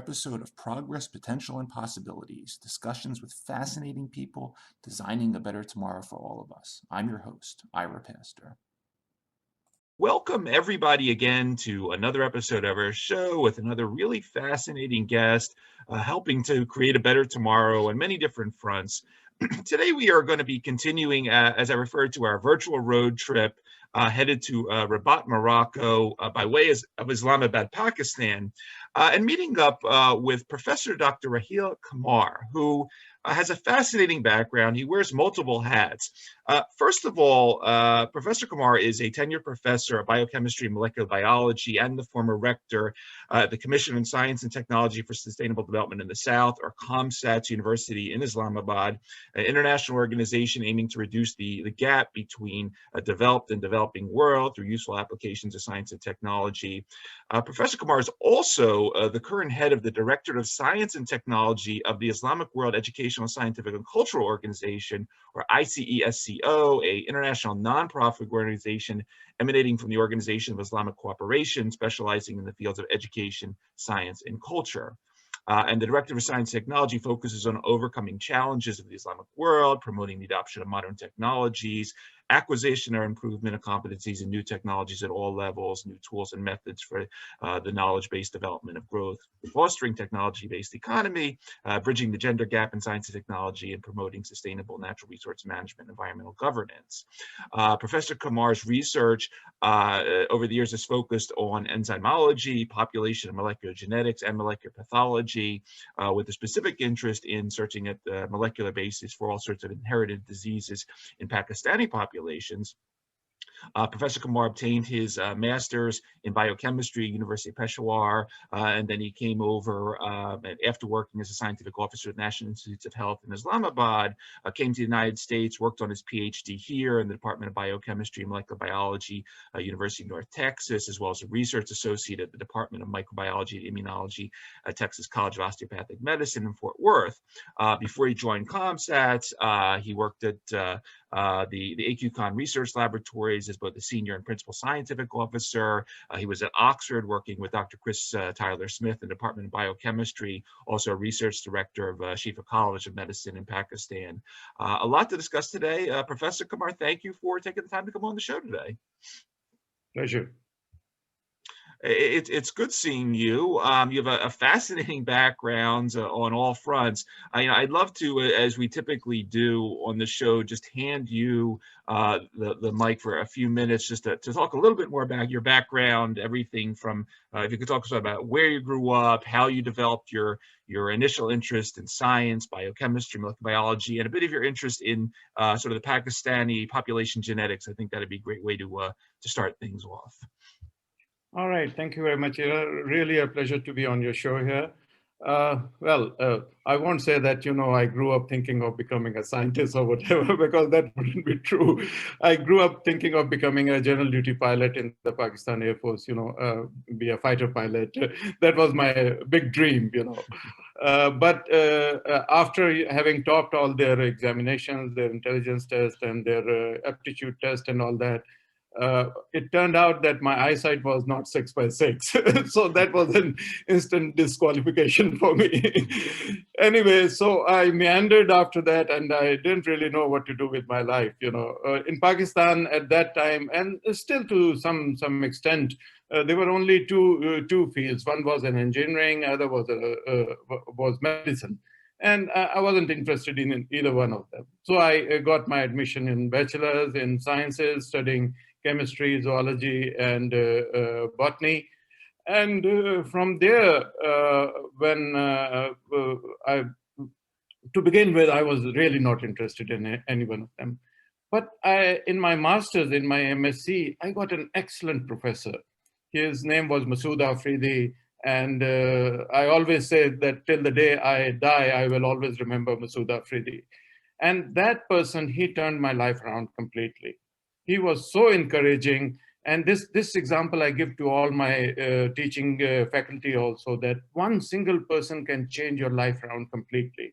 episode of Progress, Potential, and Possibilities, discussions with fascinating people designing a better tomorrow for all of us. I'm your host, Ira Pastor. Welcome everybody again to another episode of our show with another really fascinating guest helping to create a better tomorrow on many different fronts. Today we are going to be continuing, as I referred to, our virtual road trip headed to Rabat, Morocco by way of Islamabad, Pakistan, and meeting up with Professor Dr. Raheel Qamar, who has a fascinating background. He wears multiple hats. First of all, Professor Qamar is a tenured professor of biochemistry and molecular biology and the former rector at the Commission on Science and Technology for Sustainable Development in the South, or COMSATS University in Islamabad, an international organization aiming to reduce the gap between a developed and developing world through useful applications of science and technology. Professor Qamar is also the current head of the Directorate of Science and Technology of the Islamic World Educational, Scientific, and Cultural Organization, or ICESCO, an international nonprofit organization emanating from the Organization of Islamic Cooperation, specializing in the fields of education, science, and culture. And the Director of Science and Technology focuses on overcoming challenges of the Islamic world, promoting the adoption of modern technologies, acquisition or improvement of competencies and new technologies at all levels, new tools and methods for the knowledge-based development of growth, fostering technology-based economy, bridging the gender gap in science and technology, and promoting sustainable natural resource management and environmental governance. Professor Qamar's research over the years has focused on enzymology, population and molecular genetics, and molecular pathology, with a specific interest in searching at the molecular basis for all sorts of inherited diseases in Pakistani populations. Professor Qamar obtained his master's in biochemistry at University of Peshawar, and then he came over after working as a scientific officer at National Institutes of Health in Islamabad, came to the United States, worked on his PhD here in the Department of Biochemistry and Molecular Biology, University of North Texas, as well as a research associate at the Department of Microbiology and Immunology at Texas College of Osteopathic Medicine in Fort Worth. Before he joined COMSATS, he worked at the AQCon Research Laboratories as both a senior and principal scientific officer. He was at Oxford working with Dr. Chris Tyler Smith in the Department of Biochemistry, also a research director of Shifa College of Medicine in Pakistan. A lot to discuss today. Professor Qamar, thank you for taking the time to come on the show today. Pleasure. It's good seeing you. You have a fascinating background on all fronts. I'd love to, as we typically do on the show, just hand you the mic for a few minutes just to talk a little bit more about your background, everything from, if you could talk about where you grew up, how you developed your initial interest in science, biochemistry, molecular biology, and a bit of your interest in sort of the Pakistani population genetics. I think that'd be a great way to start things off. All right, thank you very much. Really a pleasure to be on your show here. I won't say that, I grew up thinking of becoming a scientist or whatever, because that wouldn't be true. I grew up thinking of becoming a general duty pilot in the Pakistan Air Force, be a fighter pilot. That was my big dream, But after having topped all their examinations, their intelligence test and their aptitude test and all that, it turned out that my eyesight was not 6x6. So that was an instant disqualification for me. Anyway, so I meandered after that, and I didn't really know what to do with my life. In Pakistan at that time, and still to some extent, there were only two fields. One was in engineering, other was medicine. And I wasn't interested in either one of them. So I got my admission in bachelor's in sciences, studying chemistry, zoology, and botany. And from there, to begin with, I was really not interested in any one of them. But in my master's, in my MSc, I got an excellent professor. His name was Masood Afridi. And I always say that till the day I die, I will always remember Masood Afridi. And that person, he turned my life around completely. He was so encouraging. And this example I give to all my teaching faculty also, that one single person can change your life around completely.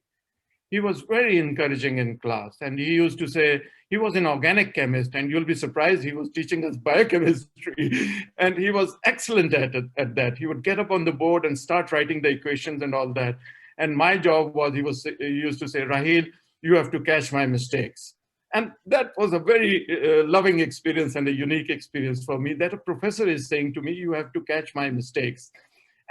He was very encouraging in class. And he used to say, He was an organic chemist, and you'll be surprised he was teaching us biochemistry. And he was excellent at that. He would get up on the board and start writing the equations and all that. And my job was, he used to say, Raheel, you have to catch my mistakes. And that was a very loving experience and a unique experience for me, that a professor is saying to me, you have to catch my mistakes.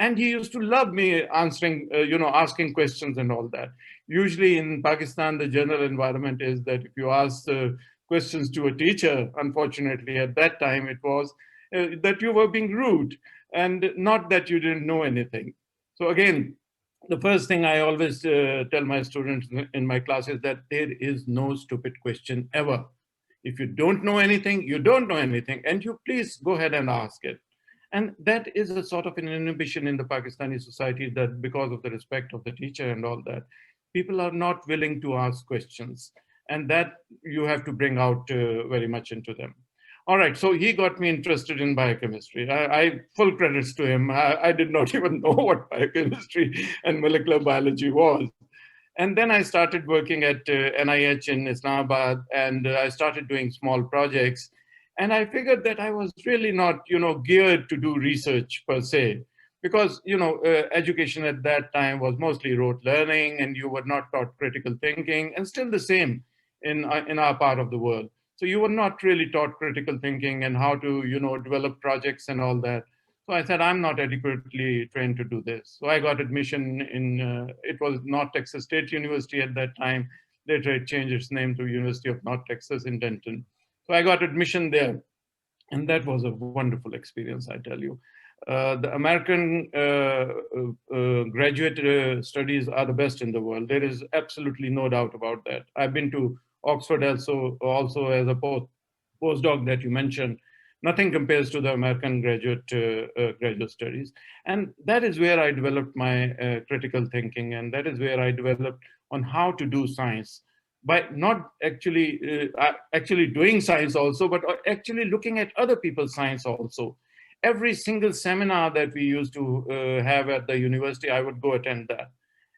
And he used to love me answering, asking questions and all that. Usually in Pakistan, the general environment is that if you ask questions to a teacher, unfortunately at that time it was that you were being rude and not that you didn't know anything. So again, the first thing I always tell my students in my class is that there is no stupid question ever. If you don't know anything, you don't know anything, and you please go ahead and ask it. And that is a sort of an inhibition in the Pakistani society, that because of the respect of the teacher and all that, people are not willing to ask questions. And that you have to bring out very much into them. All right, so he got me interested in biochemistry. I full credits to him. I did not even know what biochemistry and molecular biology was. And then I started working at NIH in Islamabad, and I started doing small projects. And I figured that I was really not, geared to do research per se, because, education at that time was mostly rote learning, and you were not taught critical thinking, and still the same in our part of the world. So you were not really taught critical thinking and how to, develop projects and all that. So I said, I'm not adequately trained to do this. So I got admission in, it was North Texas State University at that time. Later it changed its name to University of North Texas in Denton. So I got admission there. And that was a wonderful experience, I tell you. The American graduate studies are the best in the world. There is absolutely no doubt about that. I've been to Oxford also as a postdoc that you mentioned. Nothing compares to the American graduate studies. And that is where I developed my critical thinking, and that is where I developed on how to do science, by not actually doing science also, but actually looking at other people's science also. Every single seminar that we used to have at the university, I would go attend that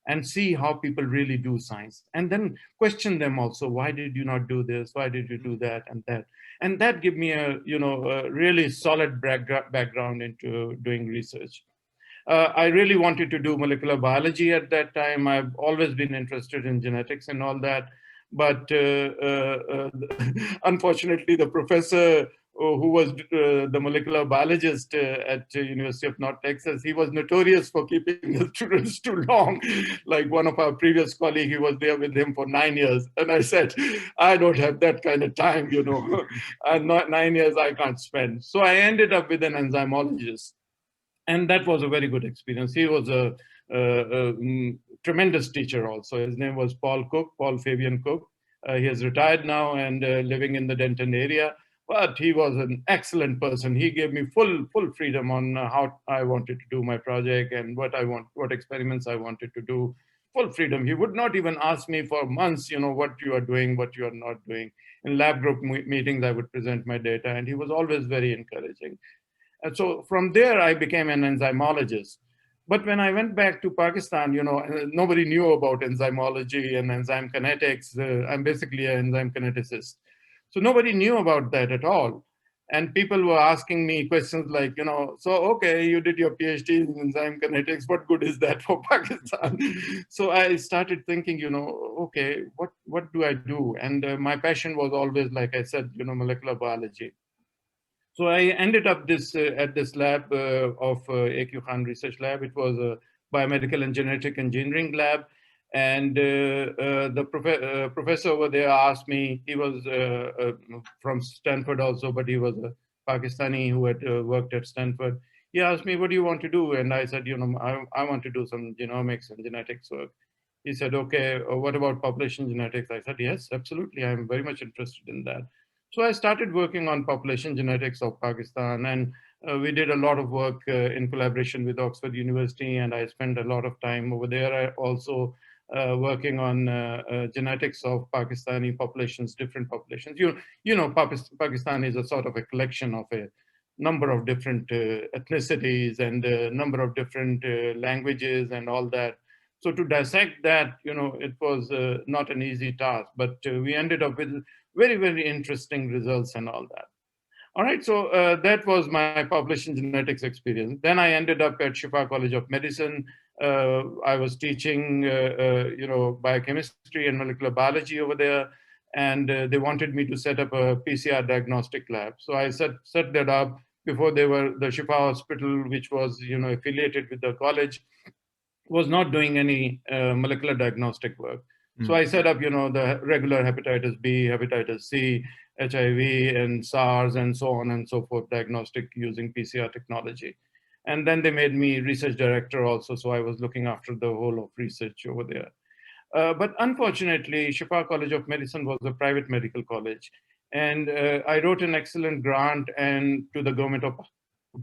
and see how people really do science, and then question them also. Why did you not do this? Why did you do that and that? And that gave me a really solid background into doing research. I really wanted to do molecular biology at that time. I've always been interested in genetics and all that. But unfortunately, the professor who was the molecular biologist at University of North Texas, he was notorious for keeping the students too long. Like one of our previous colleagues, he was there with him for 9 years. And I said, I don't have that kind of time, and not 9 years I can't spend. So I ended up with an enzymologist. And that was a very good experience. He was a tremendous teacher also. His name was Paul Fabian Cook. He has retired now and living in the Denton area. But he was an excellent person. He gave me full freedom on how I wanted to do my project and what experiments I wanted to do. Full freedom. He would not even ask me for months, what you are doing, what you are not doing. In lab group meetings, I would present my data, and he was always very encouraging. And so from there, I became an enzymologist. But when I went back to Pakistan, nobody knew about enzymology and enzyme kinetics. I'm basically an enzyme kineticist. So nobody knew about that at all. And people were asking me questions like, so, okay, you did your PhD in enzyme kinetics. What good is that for Pakistan? So I started thinking, okay, what do I do? And my passion was always, like I said, molecular biology. So I ended up at this lab of A.Q. Khan Research Lab. It was a biomedical and genetic engineering lab. And the professor over there asked me, he was from Stanford also, but he was a Pakistani who had worked at Stanford. He asked me, what do you want to do? And I said, I want to do some genomics and genetics work. He said, okay, what about population genetics? I said, yes, absolutely. I'm very much interested in that. So I started working on population genetics of Pakistan, and we did a lot of work in collaboration with Oxford University, and I spent a lot of time over there. I also working on genetics of Pakistani populations, different populations. Pakistan is a sort of a collection of a number of different ethnicities and a number of different languages and all that. So to dissect that, it was not an easy task, but we ended up with very, very interesting results and all that. All right, so that was my population genetics experience. Then I ended up at Shifa College of Medicine. I was teaching, biochemistry and molecular biology over there, and they wanted me to set up a PCR diagnostic lab. So I set that up. Before they were the Shifa Hospital, which was affiliated with the college, was not doing any molecular diagnostic work. So I set up, the regular hepatitis B, hepatitis C, HIV, and SARS, and so on and so forth, diagnostic using PCR technology. And then they made me research director also, so I was looking after the whole of research over there. But unfortunately, Shifa College of Medicine was a private medical college. And I wrote an excellent grant and to the government of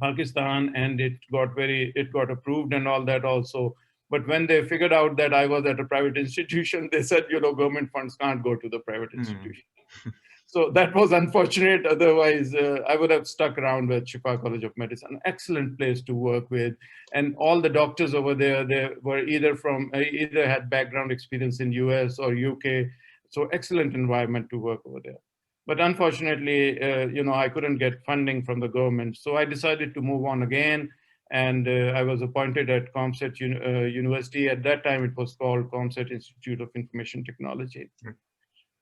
Pakistan, and it got approved and all that also. But when they figured out that I was at a private institution, they said, government funds can't go to the private institution. So that was unfortunate. Otherwise, I would have stuck around with Shifa College of Medicine. An excellent place to work with, and all the doctors over there, they were either had background experience in US or UK. So excellent environment to work over there. But unfortunately, I couldn't get funding from the government. So I decided to move on again. And I was appointed at COMSATS University. At that time, it was called COMSATS Institute of Information Technology.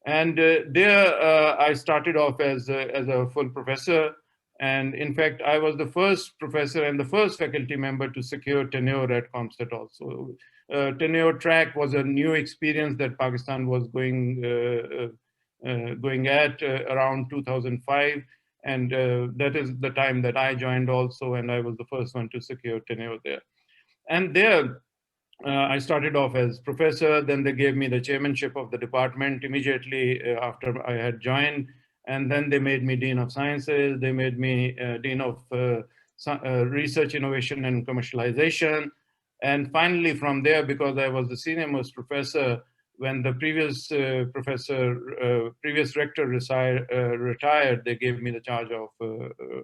And there I started off as a full professor. And in fact, I was the first professor and the first faculty member to secure tenure at COMSAT also. Tenure track was a new experience that Pakistan was going at around 2005. And that is the time that I joined also, and I was the first one to secure tenure there. And there, I started off as professor, then they gave me the chairmanship of the department immediately after I had joined. And then they made me Dean of Sciences, they made me Dean of Research, Innovation, and Commercialization. And finally, from there, because I was the senior most professor, when the previous previous rector retired, they gave me the charge of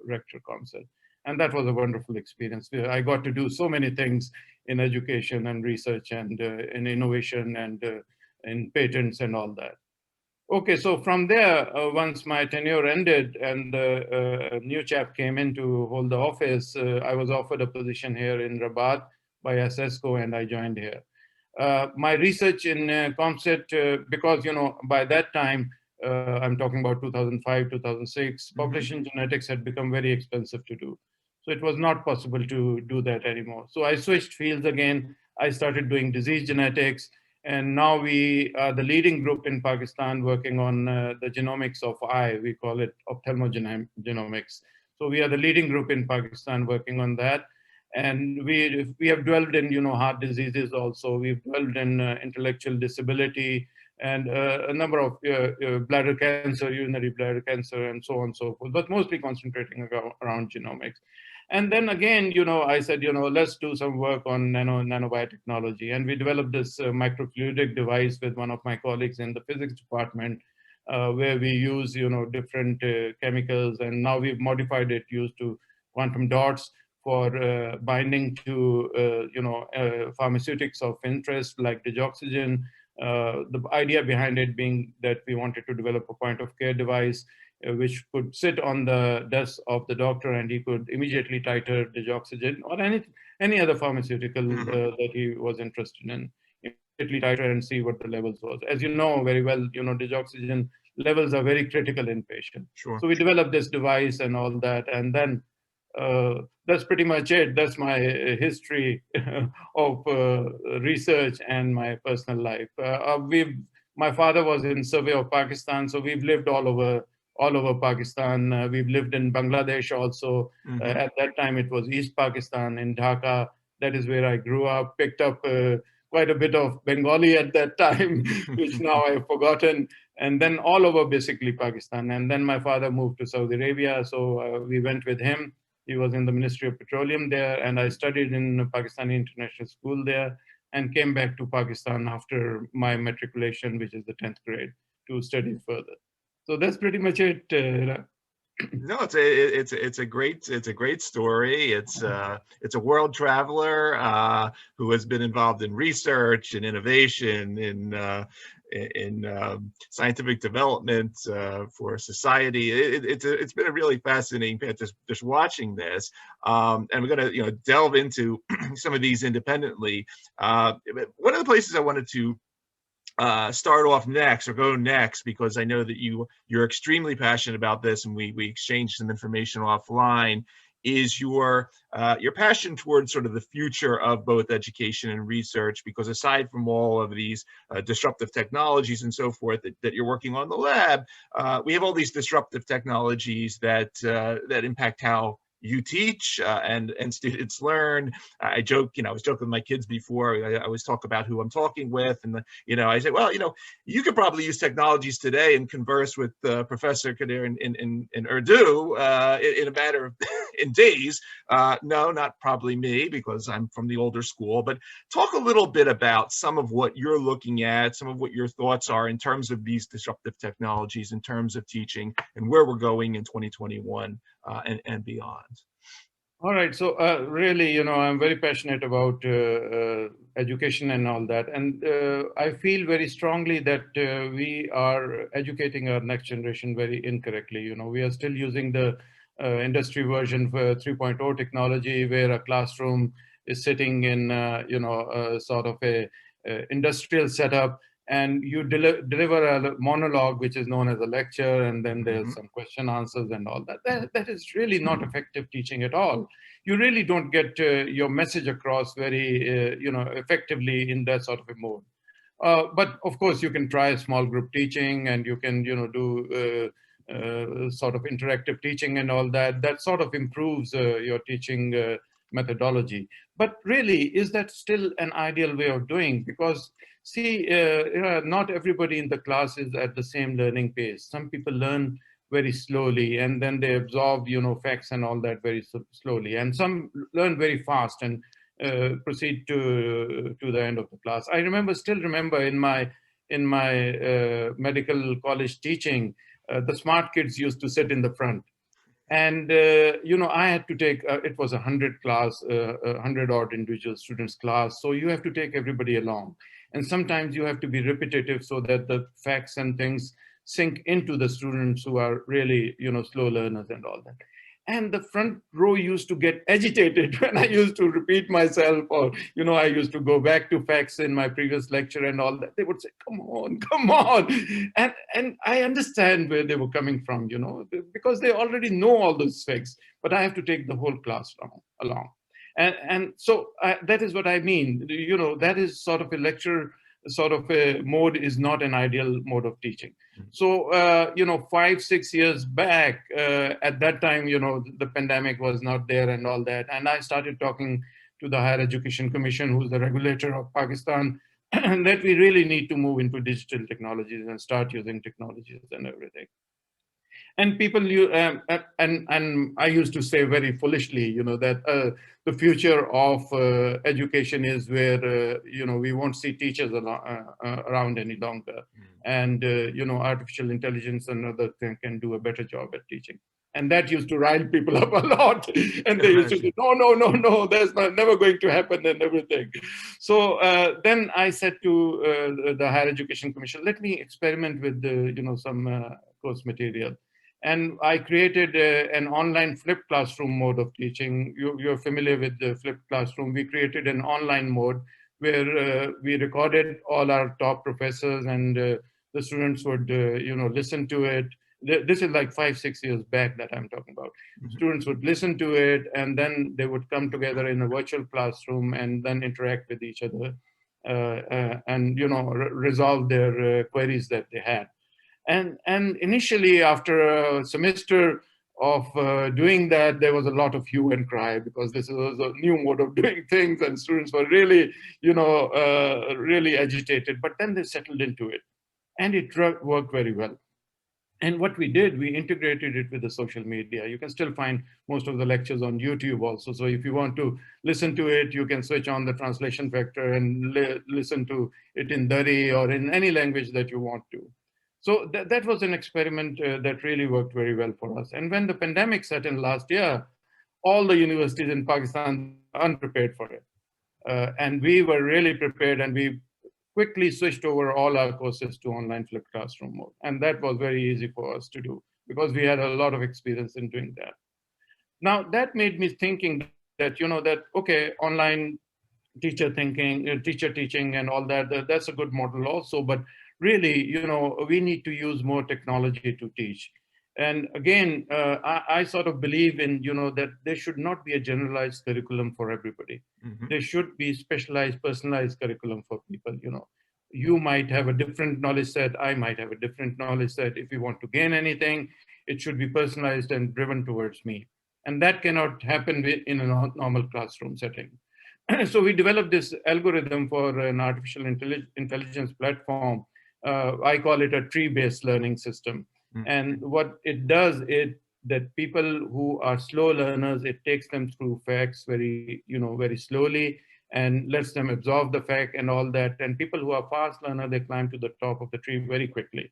Rector COMSAT. And that was a wonderful experience. I got to do so many things in education and research and in innovation and in patents and all that. Okay, so from there, once my tenure ended and a new chap came in to hold the office, I was offered a position here in Rabat by ICESCO, and I joined here. My research in COMSAT, because, by that time, I'm talking about 2005, 2006, population genetics had become very expensive to do. So it was not possible to do that anymore. So I switched fields again. I started doing disease genetics. And now we are the leading group in Pakistan working on the genomics of eye. We call it ophthalmogenomics. So we are the leading group in Pakistan working on that. And we have dwelled in, heart diseases also. We've dwelled in intellectual disability and a number of bladder cancer, urinary bladder cancer, and so on and so forth, but mostly concentrating around genomics. And then again, I said, let's do some work on nanobiotechnology. And we developed this microfluidic device with one of my colleagues in the physics department, where we use, different chemicals. And now we've modified it, used to quantum dots for binding to, pharmaceutics of interest like digoxin. The idea behind it being that we wanted to develop a point of care device which could sit on the desk of the doctor, and he could immediately titrate digoxin or any other pharmaceutical that he was interested in. Immediately titrate and see what the levels was. As you know very well, digoxin levels are very critical in patients. Sure. So we developed this device and all that, and then that's pretty much it. That's my history of research and my personal life. My father was in Survey of Pakistan, so we've lived all over Pakistan. We've lived in Bangladesh also. At that time, it was East Pakistan in Dhaka. That is where I grew up, picked up quite a bit of Bengali at that time, which now I've forgotten. And then all over basically Pakistan. And then my father moved to Saudi Arabia, so we went with him. He was in the Ministry of Petroleum there, and I studied in Pakistani International School there, and came back to Pakistan after my matriculation, which is the 10th grade, to study further. So that's pretty much it. No, it's a great story. It's a world traveler who has been involved in research and innovation in scientific development for society. It's been a really fascinating path just watching this, and we're going to delve into some of these independently. One of the places I wanted to start off next or go next, because I know that you're extremely passionate about this, and we exchanged some information offline, is your passion towards sort of the future of both education and research, because aside from all of these disruptive technologies and so forth that you're working on in the lab, we have all these disruptive technologies that impact how you teach and students learn. I joke, I was joking with my kids before. I always talk about who I'm talking with, and I say, well, you could probably use technologies today and converse with Professor Kadir in Urdu in a matter of in days. No, not probably me, because I'm from the older school. But talk a little bit about some of what you're looking at, some of what your thoughts are in terms of these disruptive technologies, in terms of teaching, and where we're going in 2021 and beyond. All right. So really, I'm very passionate about education and all that. And I feel very strongly that we are educating our next generation very incorrectly. We are still using the industry version for 3.0 technology, where a classroom is sitting in, sort of a industrial setup, and you deliver a monologue, which is known as a lecture, and then there's some question answers and all that. That is really not effective teaching at all. You really don't get your message across very, effectively in that sort of a mode. But of course, you can try small group teaching, and you can, do sort of interactive teaching and all that. That sort of improves your teaching methodology. But really, is that still an ideal way of doing? Because see, not everybody in the class is at the same learning pace. Some people learn very slowly, and then they absorb, facts and all that very slowly. And some learn very fast and proceed to the end of the class. I still remember in my medical college teaching, the smart kids used to sit in the front. And, I had to take, it was 100 class, 100 odd individual students class. So you have to take everybody along. And sometimes you have to be repetitive so that the facts and things sink into the students who are really, slow learners and all that. And the front row used to get agitated when I used to repeat myself, or, I used to go back to facts in my previous lecture and all that. They would say, come on, come on. And I understand where they were coming from, because they already know all those facts, but I have to take the whole class along. And so that is what I mean. That is sort of a lecture, sort of a mode is not an ideal mode of teaching. So, 5-6 years back, at that time, the pandemic was not there and all that. And I started talking to the Higher Education Commission, who's the regulator of Pakistan, that we really need to move into digital technologies and start using technologies and everything. And people, and I used to say very foolishly, that the future of education is where, we won't see teachers around any longer. And, artificial intelligence and other things can do a better job at teaching. And that used to rile people up a lot. And they used to say, no, that's never going to happen and everything. So then I said to the Higher Education Commission, let me experiment with, some course material. And I created an online flipped classroom mode of teaching. You're familiar with the flipped classroom. We created an online mode where we recorded all our top professors, and the students would, listen to it. This is like 5-6 years back that I'm talking about. Students would listen to it, and then they would come together in a virtual classroom and then interact with each other and, resolve their queries that they had. And initially, after a semester of doing that, there was a lot of hue and cry, because this was a new mode of doing things, and students were really, really agitated. But then they settled into it, and it worked very well. And what we did, we integrated it with the social media. You can still find most of the lectures on YouTube also. So if you want to listen to it, you can switch on the translation factor and listen to it in Dari or in any language that you want to. So that was an experiment that really worked very well for us. And when the pandemic set in last year, all the universities in Pakistan were unprepared for it. And we were really prepared, and we quickly switched over all our courses to online flipped classroom mode. And that was very easy for us to do because we had a lot of experience in doing that. Now, that made me thinking that, okay, online teacher thinking, teacher teaching and all that, that's a good model also, but really, we need to use more technology to teach. And again, I sort of believe in, that there should not be a generalized curriculum for everybody. Mm-hmm. There should be specialized, personalized curriculum for people. You might have a different knowledge set, I might have a different knowledge set. If you want to gain anything, it should be personalized and driven towards me. And that cannot happen in a normal classroom setting. So we developed this algorithm for an artificial intelligence platform. I call it a tree-based learning system. Mm-hmm. And what it does is that people who are slow learners, it takes them through facts very slowly and lets them absorb the fact and all that. And people who are fast learners, they climb to the top of the tree very quickly.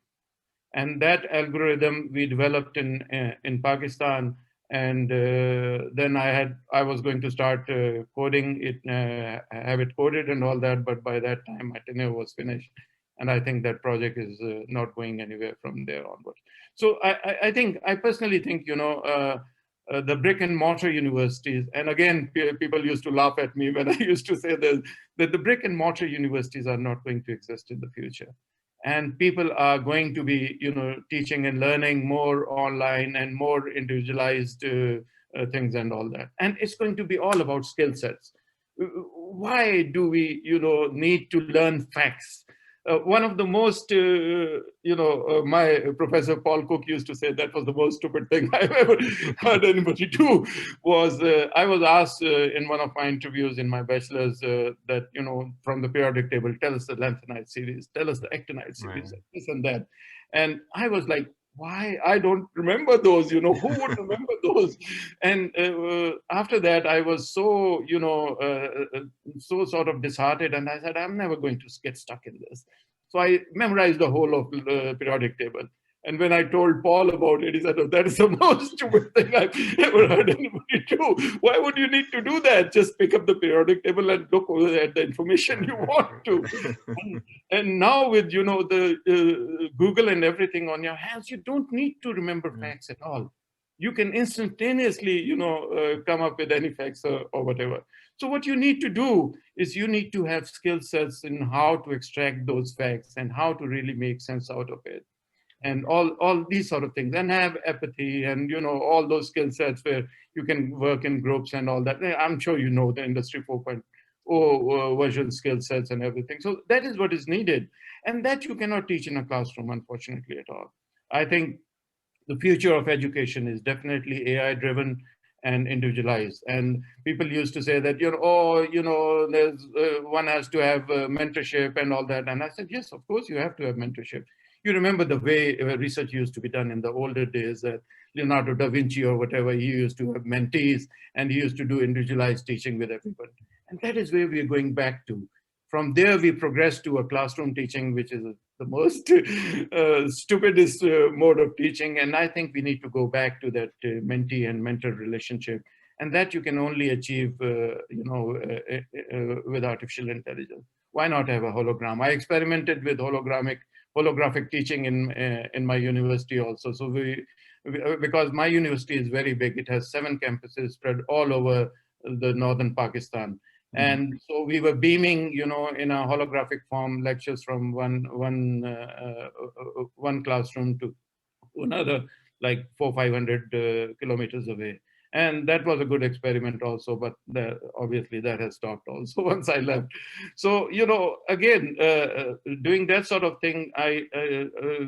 And that algorithm we developed in Pakistan. And then I was going to start coding it, have it coded and all that. But by that time, my tenure was finished. And I think that project is not going anywhere from there onwards. So I personally think, the brick and mortar universities, and again, people used to laugh at me when I used to say this, that the brick and mortar universities are not going to exist in the future. And people are going to be, teaching and learning more online and more individualized things and all that. And it's going to be all about skill sets. Why do we, need to learn facts? One of the most, my professor Paul Cook used to say that was the most stupid thing I've ever heard anybody do, was I was asked in one of my interviews in my bachelor's that, from the periodic table, tell us the lanthanide series, tell us the actinide series, right, this and that. And I was like, why? I don't remember those, who would remember those? And after that, I was so, so sort of disheartened. And I said, I'm never going to get stuck in this. So I memorized the whole of the periodic table. And when I told Paul about it, he said, oh, that is the most stupid thing I've ever heard anybody do. Why would you need to do that? Just pick up the periodic table and look at the information you want to. And now with, the Google and everything on your hands, you don't need to remember facts at all. You can instantaneously, come up with any facts or whatever. So what you need to do is you need to have skill sets in how to extract those facts and how to really make sense out of it. And all these sort of things, and have empathy and, all those skill sets where you can work in groups and all that. I'm sure the industry 4.0 version skill sets and everything. So that is what is needed. And that you cannot teach in a classroom, unfortunately, at all. I think the future of education is definitely AI driven and individualized. And people used to say that, there's one has to have mentorship and all that. And I said, yes, of course you have to have mentorship. You remember the way research used to be done in the older days, that Leonardo da Vinci or whatever, he used to have mentees and he used to do individualized teaching with everybody. And that is where we're going back to. From there, we progress to a classroom teaching, which is the most stupidest mode of teaching. And I think we need to go back to that mentee and mentor relationship. And that you can only achieve, with artificial intelligence. Why not have a hologram? I experimented with holographic teaching in my university also. So because my university is very big, it has 7 campuses spread all over the northern Pakistan. And so we were beaming, in a holographic form, lectures from one classroom to another, like 400-500 kilometers away. And that was a good experiment also, but obviously that has stopped also once I left. So, again, doing that sort of thing,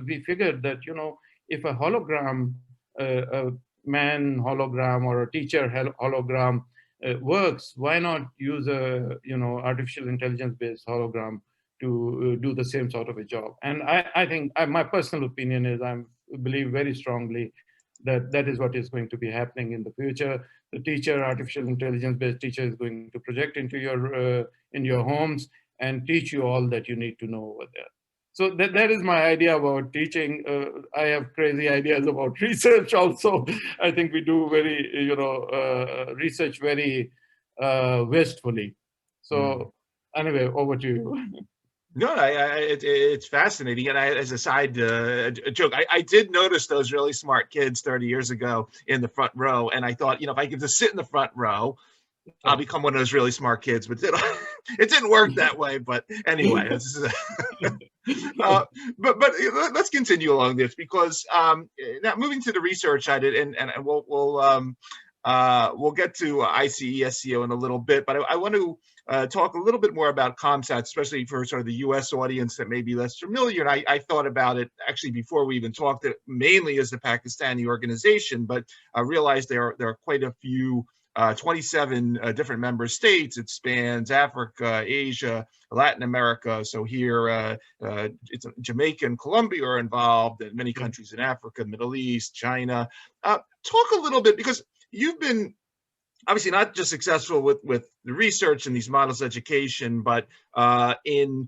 we figured that, if a hologram, a man hologram or a teacher hologram works, why not use a, artificial intelligence-based hologram to do the same sort of a job? And I think my personal opinion is I believe very strongly that is what is going to be happening in the future. The teacher, artificial intelligence-based teacher, is going to project into your in your homes and teach you all that you need to know over there. So that is my idea about teaching. I have crazy ideas about research also. I think we do very, research very wastefully. So anyway, over to you. No, it's fascinating. And as a side joke, I did notice those really smart kids 30 years ago in the front row. And I thought, if I could just sit in the front row, I'll become one of those really smart kids. But it didn't work that way. But anyway, but let's continue along this, because now moving to the research side, and we'll get to ICESCO in a little bit, but I want to talk a little bit more about COMSATS, especially for sort of the U.S. audience that may be less familiar. And I thought about it actually before we even talked, it mainly as the Pakistani organization, but I realized there are quite a few 27 different member states. It spans Africa, Asia, Latin America. So here, it's Jamaica and Colombia are involved, and many countries in Africa, Middle East, China. Talk a little bit, because you've been obviously not just successful with the research and these models of education, but in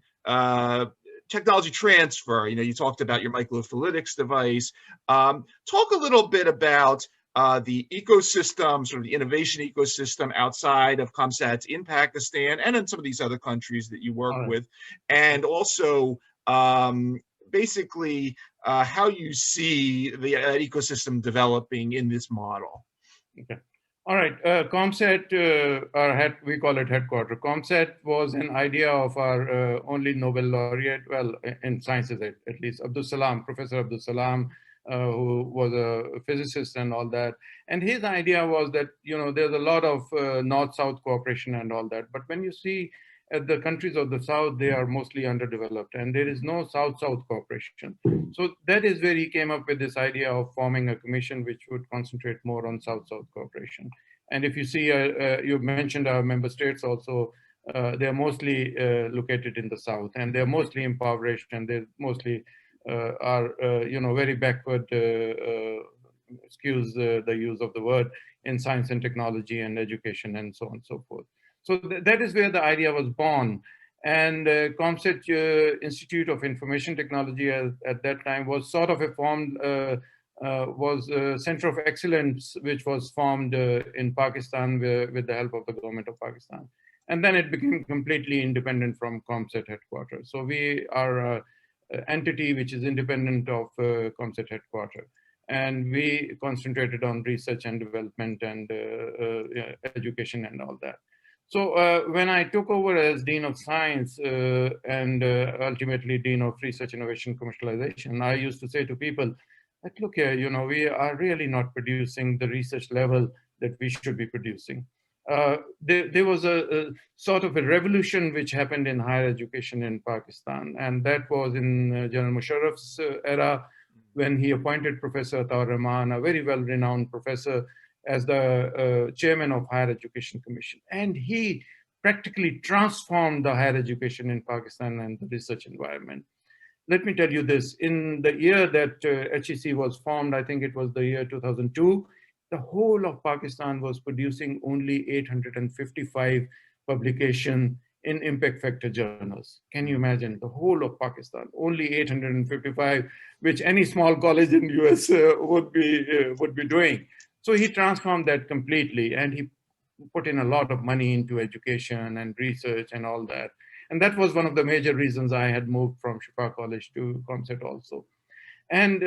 technology transfer. You talked about your microfluidics device. Talk a little bit about the ecosystem, sort of the innovation ecosystem outside of COMSATS in Pakistan and in some of these other countries that you work with, and also basically how you see the ecosystem developing in this model. Okay. All right. COMSAT, we call it headquarter. COMSAT was an idea of our only Nobel laureate, well, in sciences at least, Professor Abdul Salam, who was a physicist and all that. And his idea was that, there's a lot of North-South cooperation and all that. But when you see the countries of the South, they are mostly underdeveloped, and there is no South-South cooperation. So that is where he came up with this idea of forming a commission which would concentrate more on South-South cooperation. And if you see, you mentioned our member states also, they're mostly located in the South, and they're mostly impoverished, and they mostly are, very backward, excuse the use of the word, in science and technology and education and so on and so forth. So that is where the idea was born. And COMSAT Institute of Information Technology at that time was sort of was a center of excellence, which was formed in Pakistan with the help of the government of Pakistan. And then it became completely independent from COMSAT headquarters. So we are an entity which is independent of COMSAT headquarters. And we concentrated on research and development and education and all that. So when I took over as Dean of Science and ultimately Dean of Research, Innovation, Commercialization, I used to say to people, like, look here, we are really not producing the research level that we should be producing. There was a sort of a revolution which happened in higher education in Pakistan, and that was in General Musharraf's era, when he appointed Professor Ataur Rahman, a very well-renowned professor, as the chairman of Higher Education Commission. And he practically transformed the higher education in Pakistan and the research environment. Let me tell you this, in the year that HEC was formed, I think it was the year 2002, the whole of Pakistan was producing only 855 publications in impact factor journals. Can you imagine? The whole of Pakistan, only 855, which any small college in the US would be doing. So he transformed that completely, and he put in a lot of money into education and research and all that. And that was one of the major reasons I had moved from Shifa College to COMSAT also. And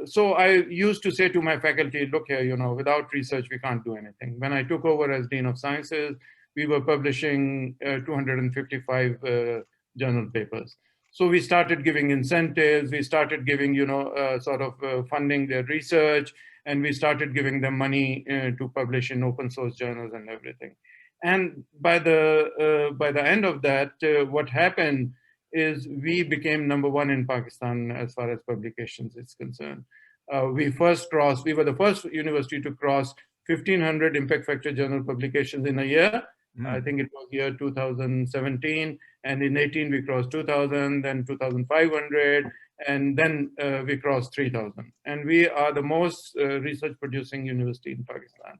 so I used to say to my faculty, look here, without research, we can't do anything. When I took over as Dean of Sciences, we were publishing 255 journal papers. So we started giving incentives, we started giving, funding their research, and we started giving them money to publish in open source journals and everything. And by the end of that, what happened is we became #1 in Pakistan as far as publications is concerned. We were the first university to cross 1,500 impact factor journal publications in a year. I think it was year 2017, and in 18 we crossed 2,000, then 2,500, and then we crossed 3,000. And we are the most research producing university in Pakistan.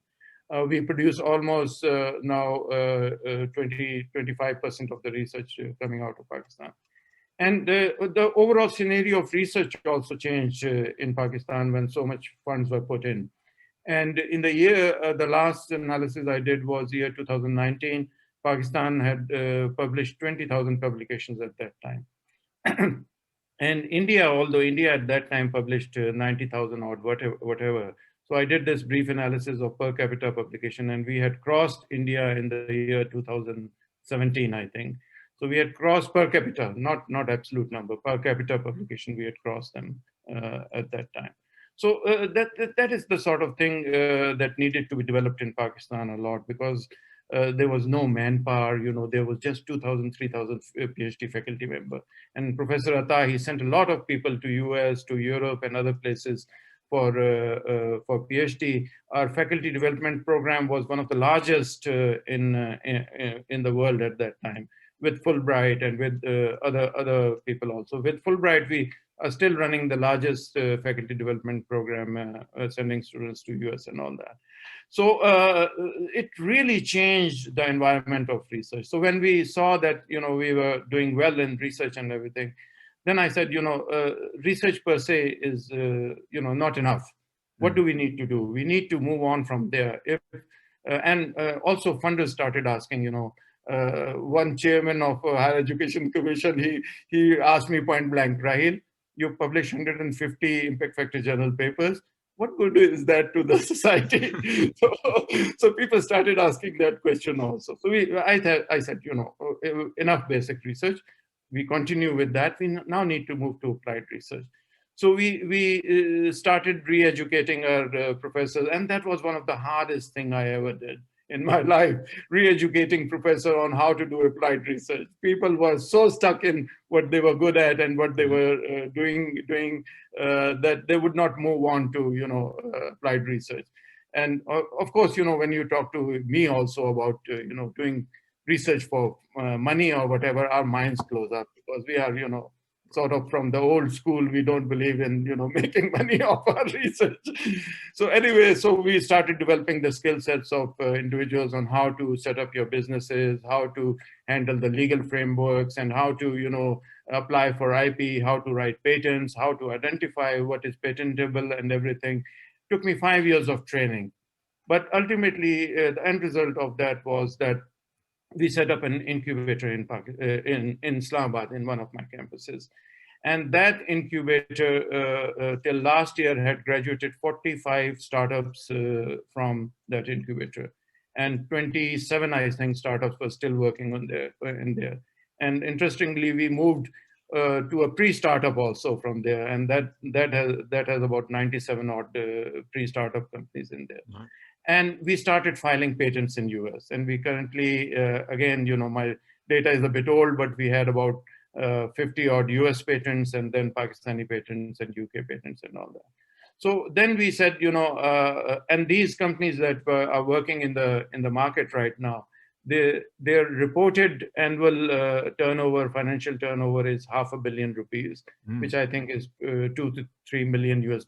We produce almost now 25% of the research coming out of Pakistan. And the overall scenario of research also changed in Pakistan when so much funds were put in. And in the year, the last analysis I did was year 2019, Pakistan had published 20,000 publications at that time. And India, although India at that time published 90,000 or whatever. So I did this brief analysis of per capita publication, and we had crossed India in the year 2017, I think. So we had crossed per capita, not absolute number, per capita publication, we had crossed them at that time. So that is the sort of thing that needed to be developed in Pakistan a lot, because there was no manpower, there was just 2,000, 3,000 PhD faculty member. And Professor Atta, he sent a lot of people to US, to Europe and other places for PhD. Our faculty development program was one of the largest in the world at that time, with Fulbright and with other people also. With Fulbright, we are still running the largest faculty development program, sending students to US and all that. So it really changed the environment of research. So when we saw that, we were doing well in research and everything, then I said, research per se is, not enough. What do we need to do? We need to move on from there. And also funders started asking, one chairman of Higher Education Commission, he asked me point blank, Raheel, you publish 150 impact factor journal papers. What good is that to the society? so people started asking that question also. So I said, enough basic research. We continue with that. We now need to move to applied research. So we started re-educating our professors, and that was one of the hardest thing I ever did in my life, re-educating professor on how to do applied research. People were so stuck in what they were good at and what they were doing that they would not move on to, applied research. And of course, when you talk to me also about, doing research for money or whatever, our minds close up, because we are, sort of from the old school. We don't believe in, making money off our research. So anyway, so we started developing the skill sets of individuals on how to set up your businesses, how to handle the legal frameworks, and how to, apply for IP, how to write patents, how to identify what is patentable and everything. Took me 5 years of training. But ultimately, the end result of that was that we set up an incubator in Islamabad, in one of my campuses. And that incubator till last year had graduated 45 startups from that incubator. And 27, I think, startups were still working on in there. And interestingly, we moved to a pre-startup also from there. And that has about 97 odd pre-startup companies in there. Nice. And we started filing patents in US. And we currently, again, my data is a bit old, but we had about 50 odd US patents, and then Pakistani patents and UK patents and all that. So then we said, and these companies that are working in the market right now, their reported annual turnover, financial turnover, is $500 million rupees, which I think is $2 to $3 million US.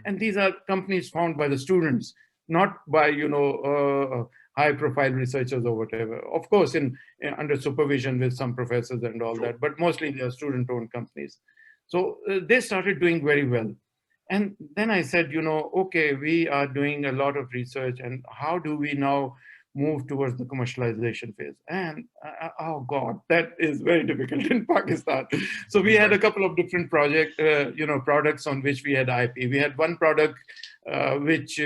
And these are companies founded by the students, not by high-profile researchers or whatever. Of course, under supervision with some professors and all that, but mostly they are student-owned companies. So they started doing very well. And then I said, okay, we are doing a lot of research, and how do we now move towards the commercialization phase? And oh God, that is very difficult in Pakistan. So we had a couple of different products on which we had IP. We had one product which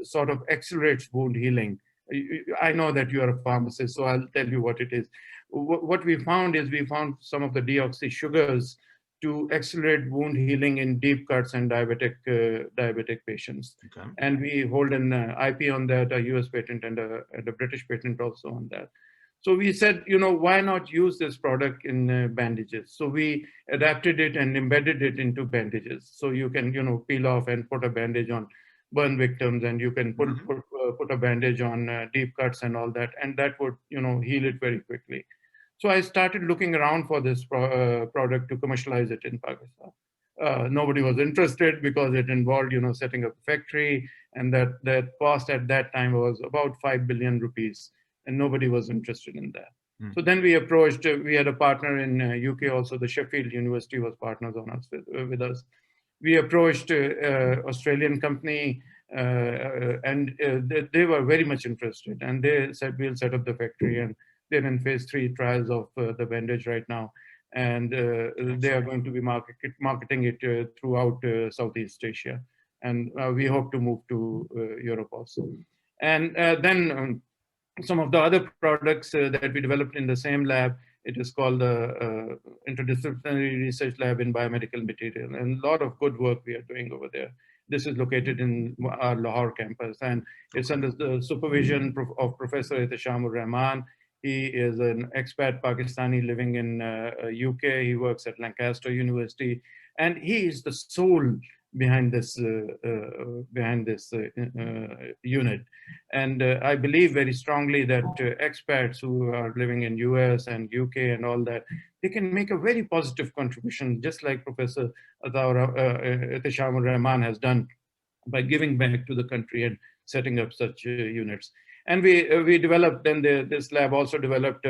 sort of accelerates wound healing. I know that you are a pharmacist, so I'll tell you what it is. What we found is we found some of the deoxy sugars to accelerate wound healing in deep cuts and diabetic patients. Okay. And we hold an IP on that, a US patent and a British patent also on that. So we said, why not use this product in bandages? So we adapted it and embedded it into bandages. So you can, peel off and put a bandage on burn victims, and you can put a bandage on deep cuts and all that, and that would, heal it very quickly. So I started looking around for this product to commercialize it in Pakistan. Nobody was interested because it involved, setting up a factory, and that cost at that time was about 5 billion rupees, and nobody was interested in that. So then we approached, we had a partner in UK also, the Sheffield University was partners on us with us. We approached Australian company and they were very much interested, and they said we'll set up the factory, and they're in phase 3 trials of the bandage right now. And they are going to be marketing it throughout Southeast Asia. And we hope to move to Europe also. And then some of the other products that we developed in the same lab, it is called the Interdisciplinary Research Lab in Biomedical Material, and a lot of good work we are doing over there. This is located in our Lahore campus, and it's under the supervision of Professor Ihtishamur Rahman. He is an expat Pakistani living in UK. He works at Lancaster University, and he is the soul behind this unit. And I believe very strongly that expats who are living in US and UK and all that, they can make a very positive contribution, just like Professor Ihtishamur Rahman has done by giving back to the country and setting up such units. And we developed, then this lab also developed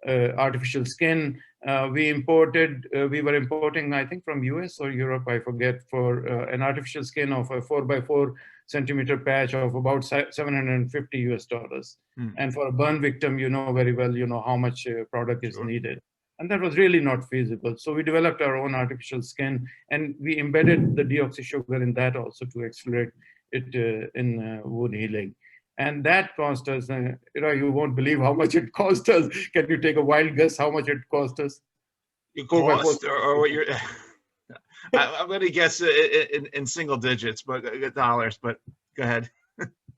artificial skin. We were importing, I think from US or Europe, I forget, for an artificial skin of a 4x4 centimeter patch of about $750. And for a burn victim, you know very well, you know how much product is needed. And that was really not feasible. So we developed our own artificial skin, and we embedded the deoxy sugar in that also to accelerate it in wound healing. And that cost us, you won't believe how much it cost us. Can you take a wild guess how much it cost us? You cost, or what you're, I'm going to guess in single digits, but dollars, but go ahead.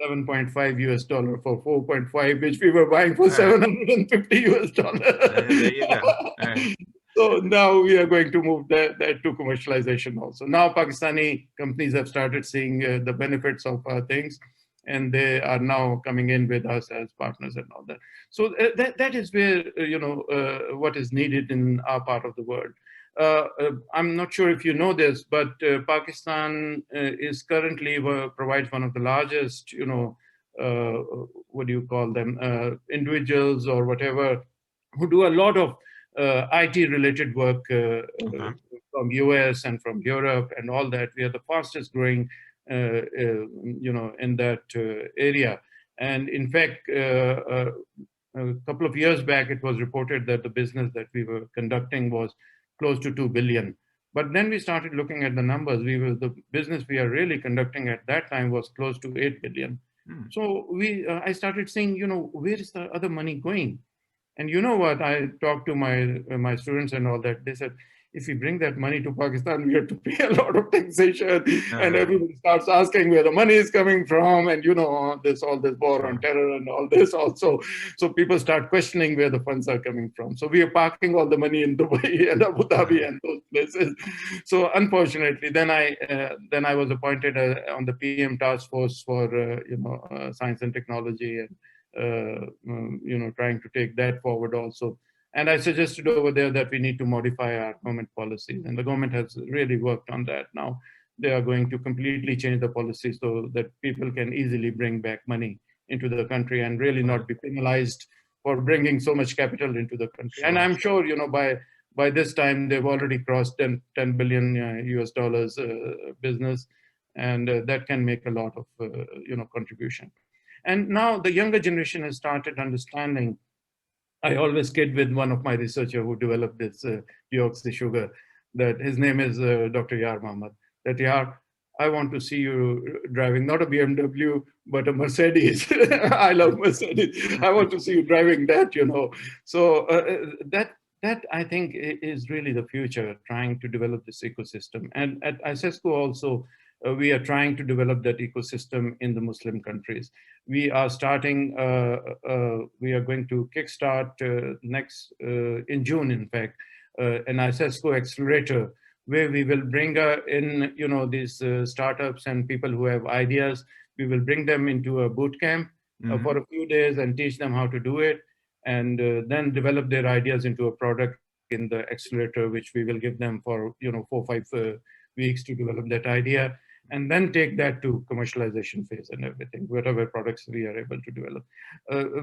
$7.5 for 4.5, which we were buying for $750. There you go. All right. So now we are going to move that to commercialization also. Now Pakistani companies have started seeing the benefits of things, and they are now coming in with us as partners and all that. So that is where, what is needed in our part of the world. I'm not sure if you know this, but Pakistan is currently provides one of the largest, what do you call them, individuals or whatever, who do a lot of IT related work from US and from Europe and all that. We are the fastest growing, in that area. And in fact, a couple of years back, it was reported that the business that we were conducting was close to 2 billion. But then we started looking at the numbers. The business we are really conducting at that time was close to 8 billion. So I started saying, where is the other money going? And you know what? I talked to my students and all that. They said, if we bring that money to Pakistan, we have to pay a lot of taxation, and everybody starts asking where the money is coming from, and all this war on terror and all this also. So people start questioning where the funds are coming from. So we are parking all the money in Dubai and Abu Dhabi and those places. So unfortunately, then I was appointed on the PM task force for science and technology, and trying to take that forward also. And I suggested over there that we need to modify our government policies. And the government has really worked on that now. They are going to completely change the policy so that people can easily bring back money into the country and really not be penalized for bringing so much capital into the country. And I'm sure, by this time, they've already crossed 10 billion US dollars business. And that can make a lot of, contribution. And now the younger generation has started understanding. I always kid with one of my researchers who developed this deoxy sugar, that his name is Dr. Yar Mohammed, that Yar, I want to see you driving, not a BMW, but a Mercedes. I love Mercedes. I want to see you driving that, So that I think is really the future, trying to develop this ecosystem. And at ICESCO also, we are trying to develop that ecosystem in the Muslim countries. We are starting, we are going to kickstart in June, in fact, an ICESCO accelerator, where we will bring in, these startups and people who have ideas. We will bring them into a boot camp for a few days and teach them how to do it, and then develop their ideas into a product in the accelerator, which we will give them for 4 or 5 weeks to develop that idea. and then take that to commercialization phase and everything, whatever products we are able to develop.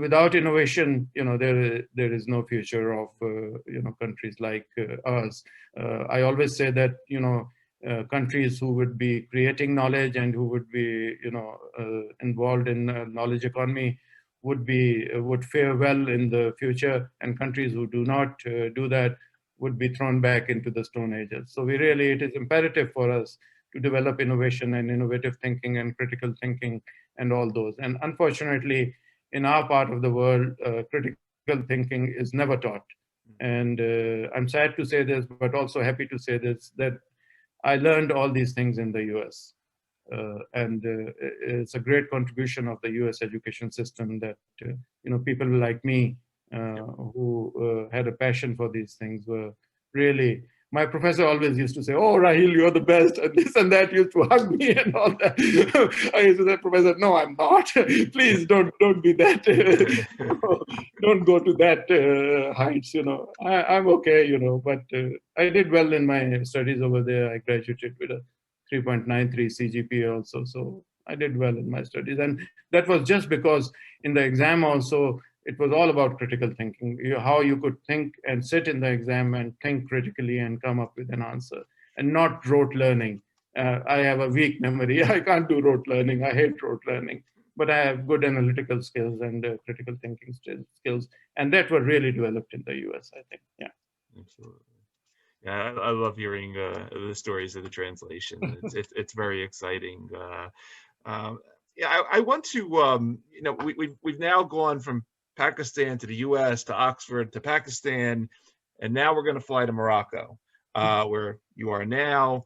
Without innovation, there is no future of countries like us. I always say that countries who would be creating knowledge and who would be involved in knowledge economy would fare well in the future, and countries who do not do that would be thrown back into the Stone Ages. So it is imperative for us to develop innovation and innovative thinking and critical thinking and all those. And unfortunately, in our part of the world, critical thinking is never taught. And I'm sad to say this, but also happy to say this, that I learned all these things in the US. And it's a great contribution of the US education system that, people like me who had a passion for these things were really, my professor always used to say, "Oh, Raheel, you're the best," and this and that, used to hug me and all that. I used to say, "Professor, no, I'm not. Please don't be that. Don't go to that heights. I'm okay. But I did well in my studies over there. I graduated with a 3.93 CGPA also, so I did well in my studies, and that was just because in the exam also it was all about critical thinking, how you could think and sit in the exam and think critically and come up with an answer, and not rote learning. I have a weak memory. I can't do rote learning. I hate rote learning. But I have good analytical skills and critical thinking skills. And that were really developed in the US, I think. Yeah. Absolutely. Yeah, I love hearing the stories of the translation. It's very exciting. Yeah, I want to, we've now gone from Pakistan to the US to Oxford to Pakistan, and now we're going to fly to Morocco, where you are now.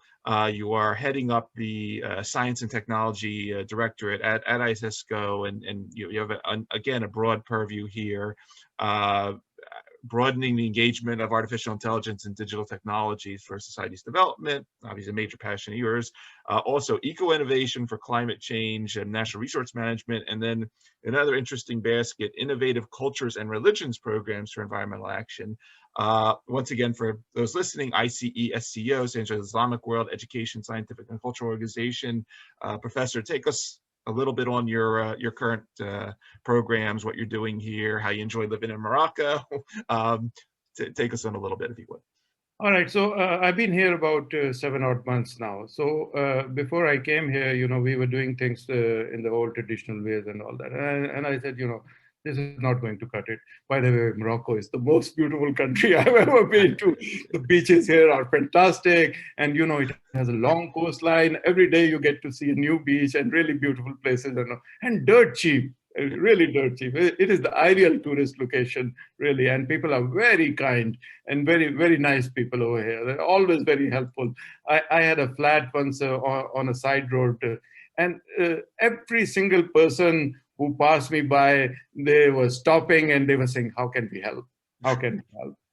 You are heading up the Science and Technology Directorate at ICESCO, and you have, again, a broad purview here. Broadening the engagement of artificial intelligence and digital technologies for society's development, obviously a major passion of yours. Also eco-innovation for climate change and natural resource management. And then another interesting basket, innovative cultures and religions programs for environmental action. Once again, for those listening, ICESCO, stands for Islamic World Education, Scientific and Cultural Organization. Professor, take us a little bit on your current programs, what you're doing here, how you enjoy living in Morocco. Take us on a little bit, if you would. All right. So I've been here about 7 odd months now. So before I came here, we were doing things in the old traditional ways and all that. And I said, this is not going to cut it. By the way, Morocco is the most beautiful country I've ever been to. The beaches here are fantastic. And, it has a long coastline. Every day you get to see a new beach and really beautiful places and dirt cheap. Really dirt cheap. It is the ideal tourist location, really. And people are very kind and very, very nice people over here. They're always very helpful. I had a flat once on a side road. And every single person who passed me by, they were stopping and they were saying, "How can we help? How can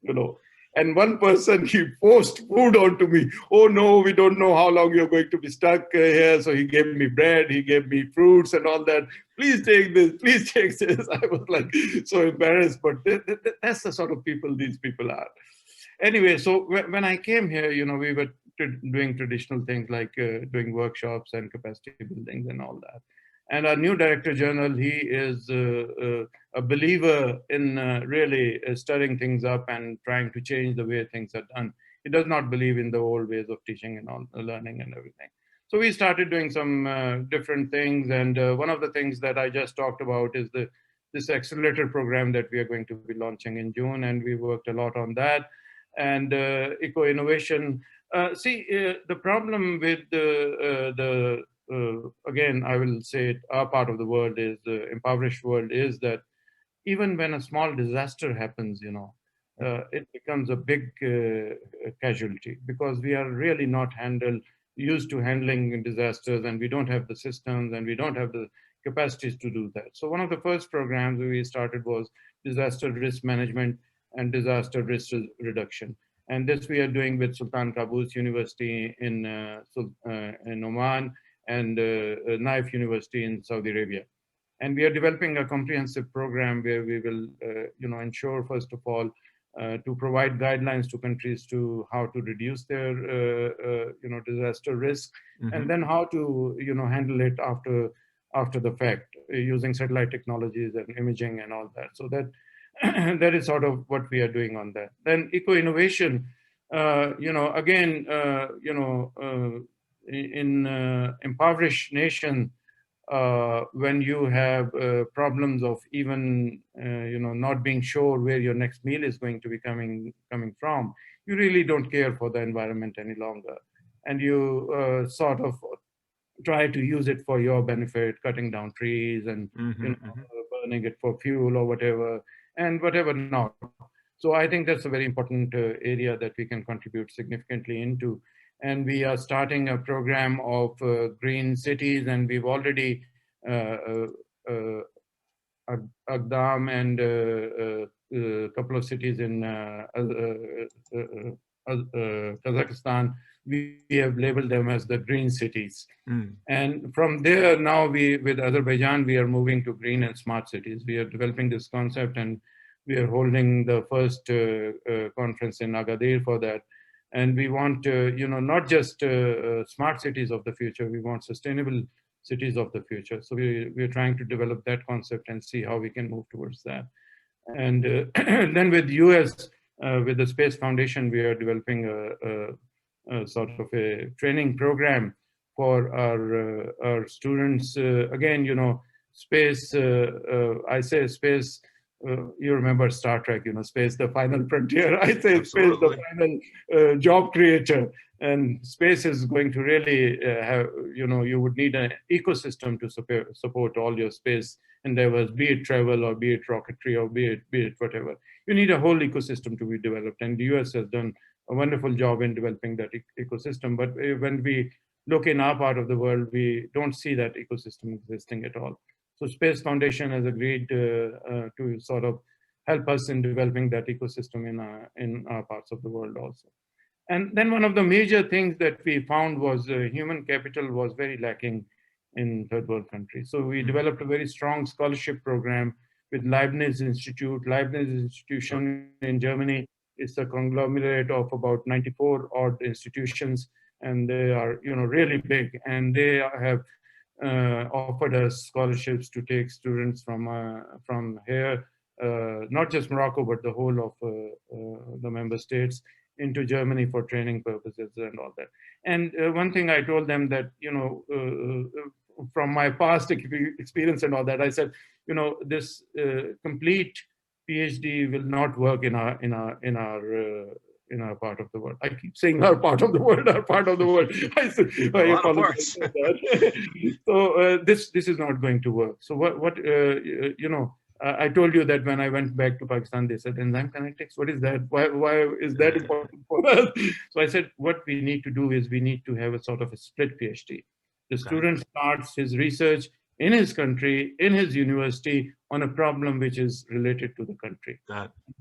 we help?" And one person, he forced food onto me. "Oh no, we don't know how long you're going to be stuck here." So he gave me bread, he gave me fruits and all that. "Please take this, please take this." I was like so embarrassed, but that's the sort of people these people are. Anyway, so when I came here, we were doing traditional things like doing workshops and capacity buildings and all that. And our new Director General, he is a believer in really stirring things up and trying to change the way things are done. He does not believe in the old ways of teaching and all, learning and everything. So we started doing some different things. And one of the things that I just talked about is this accelerator program that we are going to be launching in June. And we worked a lot on that. And eco-innovation. The problem with again, I will say it, our part of the world is the impoverished world, is that even when a small disaster happens, it becomes a big casualty, because we are really not used to handling disasters, and we don't have the systems and we don't have the capacities to do that. So one of the first programs we started was disaster risk management and disaster risk reduction. And this we are doing with Sultan Qaboos University in Oman, and Naif University in Saudi Arabia. And we are developing a comprehensive program where we will, ensure, first of all, to provide guidelines to countries to how to reduce their disaster risk, and then how to handle it after the fact using satellite technologies and imaging and all that. So that that is sort of what we are doing on that. Then eco-innovation, again, in impoverished nation, when you have problems of even not being sure where your next meal is going to be coming from, you really don't care for the environment any longer, and you sort of try to use it for your benefit, cutting down trees and burning it for fuel or whatever, and whatever not. So I think that's a very important area that we can contribute significantly into. And we are starting a program of green cities, and we've already Agdam and a couple of cities in Kazakhstan, we have labeled them as the green cities. And from there, now with Azerbaijan, we are moving to green and smart cities. We are developing this concept, and we are holding the first conference in Agadir for that. And we want, not just smart cities of the future, we want sustainable cities of the future. So we're trying to develop that concept and see how we can move towards that. And then with US, with the Space Foundation, we are developing a sort of a training program for our students. Again, space, I say space, you remember Star Trek, space, the final frontier. I say Absolutely. space, the final job creator. And space is going to really have, you would need an ecosystem to support all your space endeavors, be it travel or be it rocketry or be it whatever. You need a whole ecosystem to be developed. And the US has done a wonderful job in developing that ecosystem. But when we look in our part of the world, we don't see that ecosystem existing at all. So Space Foundation has agreed to sort of help us in developing that ecosystem in our parts of the world also. And then one of the major things that we found was human capital was very lacking in third world countries. So we developed a very strong scholarship program with Leibniz Institute. Leibniz Institution in Germany is a conglomerate of about 94 odd institutions, and they are really big, and they have offered us scholarships to take students from here, not just Morocco, but the whole of the member states, into Germany for training purposes and all that. And one thing I told them that, from my past experience and all that, I said, this complete PhD will not work in our part of the world. I keep saying our part of the world, our part of the world. I said, I apologize for that. So this is not going to work. So what I told you that when I went back to Pakistan, they said, enzyme kinetics, what is that? Why is that important for us? So I said, what we need to do is we need to have a sort of a split PhD. The student starts his research in his country, in his university, on a problem which is related to the country.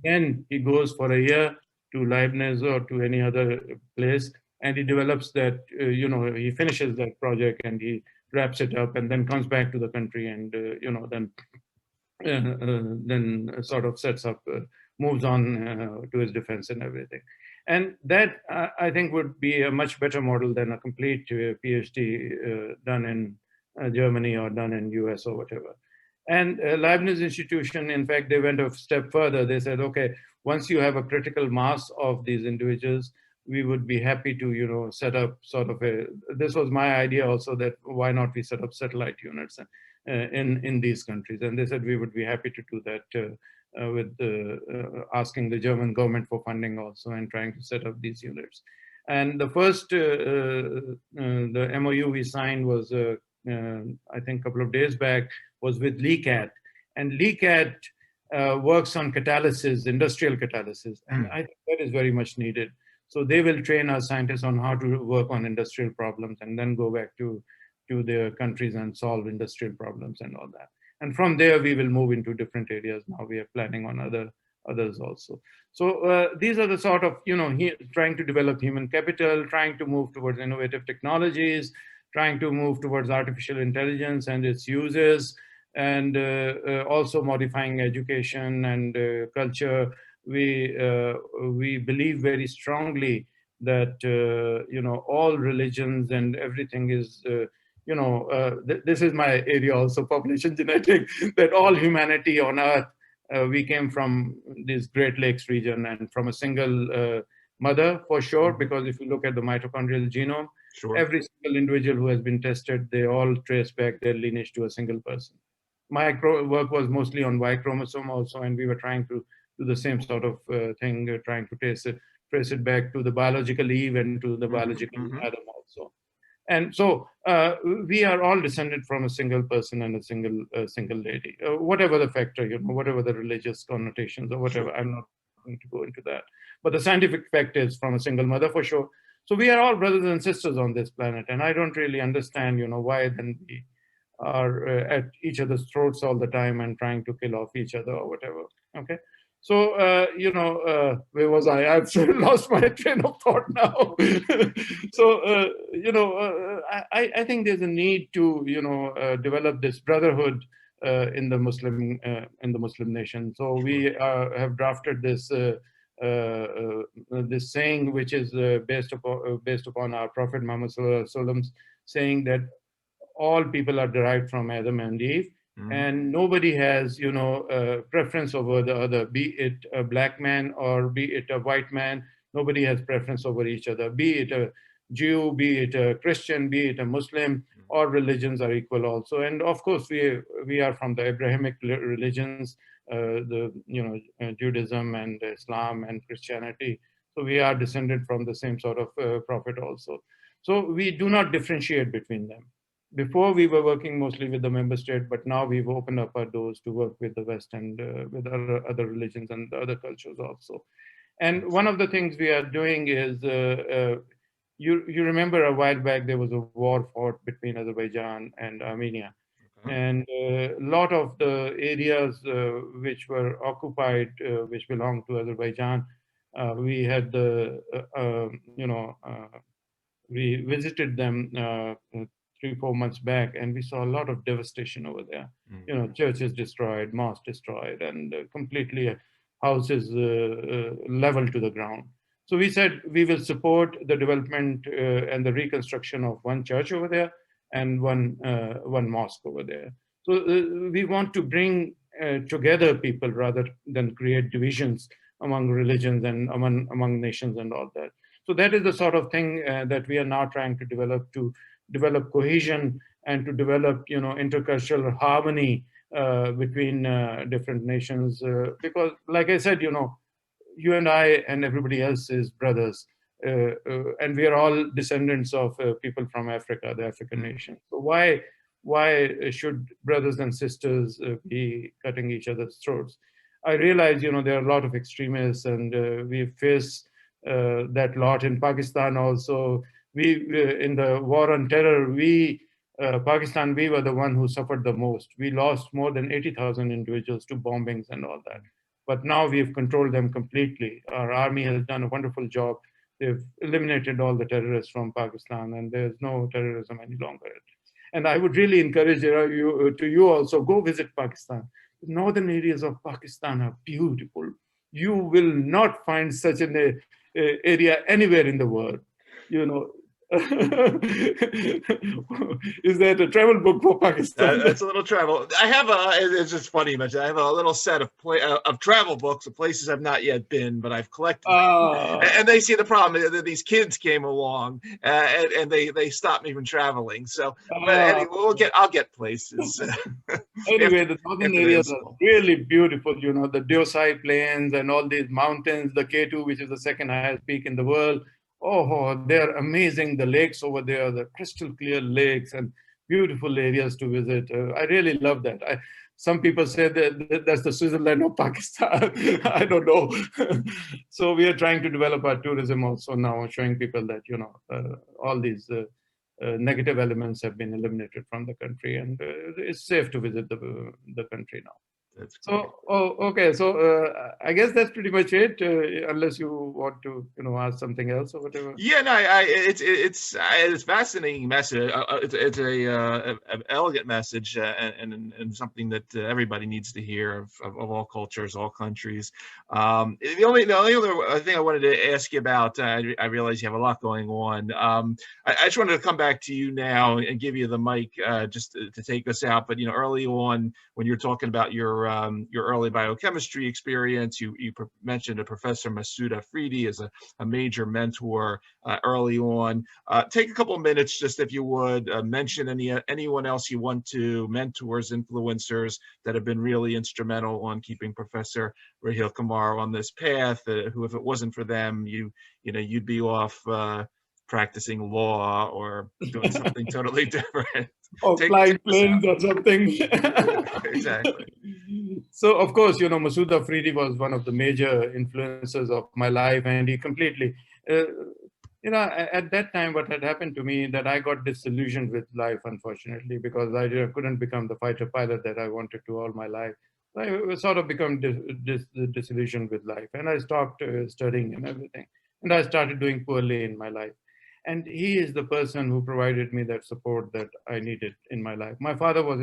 Then he goes for a year to Leibniz or to any other place, and he develops that, he finishes that project and he wraps it up and then comes back to the country and, then sort of sets up, moves on to his defense and everything. And that, I think, would be a much better model than a complete PhD done in Germany or done in US or whatever. And Leibniz Institution, in fact, they went a step further. They said, okay, once you have a critical mass of these individuals, we would be happy to, set up sort of this was my idea also, that why not we set up satellite units in these countries. And they said we would be happy to do that with asking the German government for funding also and trying to set up these units. And the first, the MOU we signed was, I think a couple of days back, was with LECAT. And LECAT works on catalysis, industrial catalysis. And I think that is very much needed. So they will train our scientists on how to work on industrial problems and then go back to their countries and solve industrial problems and all that. And from there, we will move into different areas. Now we are planning on others also. So these are the sort of, trying to develop human capital, trying to move towards innovative technologies, trying to move towards artificial intelligence and its uses, and also modifying education and culture, we believe very strongly that all religions and everything is this is my area also, population genetics, that all humanity on earth, we came from this Great Lakes region and from a single mother, for sure, because if you look at the mitochondrial genome, Sure. every single individual who has been tested, they all trace back their lineage to a single person. My work was mostly on Y chromosome also, and we were trying to do the same sort of thing, trying to trace it back to the biological Eve and to the biological Adam also. And so we are all descended from a single person and a single lady, whatever the factor, whatever the religious connotations or whatever. Sure. I'm not going to go into that. But the scientific fact is from a single mother for sure. So we are all brothers and sisters on this planet. And I don't really understand, why then we are at each other's throats all the time and trying to kill off each other or whatever. Okay. So, where was I? I've lost my train of thought now. So, I think there's a need to, develop this brotherhood in the Muslim nation. So we have drafted this this saying, which is based upon our Prophet Muhammad Sallallahu Alaihi Wasallam's saying that all people are derived from Adam and Eve, and nobody has, preference over the other, be it a black man or be it a white man. Nobody has preference over each other, be it a Jew, be it a Christian, be it a Muslim. All religions are equal also. And of course, we are from the Abrahamic religions, Judaism and Islam and Christianity. So we are descended from the same sort of prophet also. So we do not differentiate between them. Before we were working mostly with the member state, but now we've opened up our doors to work with the West and with other religions and other cultures also. And one of the things we are doing is, you remember a while back there was a war fought between Azerbaijan and Armenia. And a lot of the areas which were occupied, which belonged to Azerbaijan, we had we visited them 3-4 months back, and we saw a lot of devastation over there. Churches destroyed, mosques destroyed, and completely houses leveled to the ground. So we said we will support the development and the reconstruction of one church over there and one mosque over there. So we want to bring together people rather than create divisions among religions and among nations and all that. So that is the sort of thing that we are now trying to develop cohesion and to develop, intercultural harmony between different nations. Because, like I said, you and I and everybody else is brothers, and we are all descendants of people from Africa, the African nation. So why should brothers and sisters be cutting each other's throats? I realize, there are a lot of extremists, and we face that lot in Pakistan also. In the war on terror, Pakistan, we were the one who suffered the most. We lost more than 80,000 individuals to bombings and all that. But now we've controlled them completely. Our army has done a wonderful job. They've eliminated all the terrorists from Pakistan, and there's no terrorism any longer. And I would really encourage you also, go visit Pakistan. The northern areas of Pakistan are beautiful. You will not find such an area anywhere in the world. Is that a travel book for Pakistan? That's a little travel. I have it's just funny you mentioned. I have a little set of travel books of places I've not yet been, but I've collected them. And they see the problem that these kids came along and they stopped me from traveling. So, but anyway, I'll get places. Anyway, the northern areas are really beautiful. The Deosai Plains and all these mountains, the K2, which is the second highest peak in the world. Oh, they're amazing. The lakes over there, the crystal clear lakes and beautiful areas to visit. I really love that. Some people say that that's the Switzerland of Pakistan. I don't know. So we are trying to develop our tourism also now, showing people that, all these negative elements have been eliminated from the country, and it's safe to visit the country now. That's great. So, okay. So I guess that's pretty much it. Unless you want to, ask something else or whatever. Yeah, no, it's a fascinating message. It's an elegant message, and something that everybody needs to hear of all cultures, all countries. The only other thing I wanted to ask you about, I realize you have a lot going on. I just wanted to come back to you now and give you the mic just to take us out. But early on, when you're talking about your early biochemistry experience, you mentioned a Professor Masoud Afridi as a major mentor early on. Take a couple of minutes, just if you would, mention anyone else you want to, mentors, influencers that have been really instrumental on keeping Professor Raheel Qamar on this path, who, if it wasn't for them, you'd be off practicing law or doing something totally different. Or flying planes or something. Exactly. So, of course, Masoud Afridi was one of the major influences of my life, and he completely, at that time, what had happened to me, that I got disillusioned with life, unfortunately, because I couldn't become the fighter pilot that I wanted to all my life. I sort of become disillusioned with life, and I stopped studying and everything, and I started doing poorly in my life. And he is the person who provided me that support that I needed in my life. My father was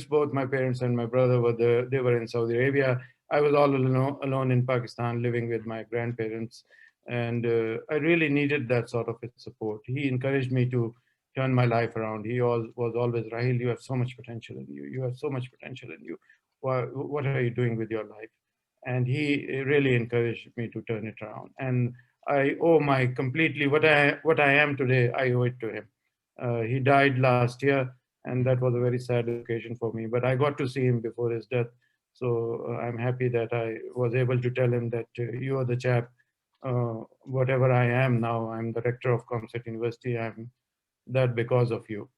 both my parents and my brother were there. They were in Saudi Arabia. I was all alone in Pakistan, living with my grandparents. And I really needed that sort of support. He encouraged me to turn my life around. He was always, Raheel, you have so much potential in you. You have so much potential in you. What are you doing with your life? And he really encouraged me to turn it around. And I owe my completely what I am today. I owe it to him. He died last year, and that was a very sad occasion for me. But I got to see him before his death, so I'm happy that I was able to tell him that you are the chap. Whatever I am now, I'm the rector of COMSATS University. I'm that because of you.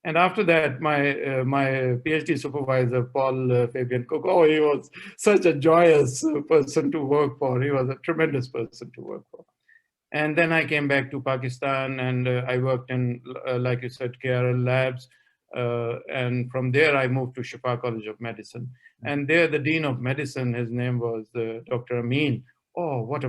And after that, my PhD supervisor, Paul Fabian Cook, he was such a joyous person to work for. He was a tremendous person to work for. And then I came back to Pakistan, and I worked in, like you said, KRL labs. And from there, I moved to Shifa College of Medicine. And there, the Dean of Medicine, his name was Dr. Amin. Oh, what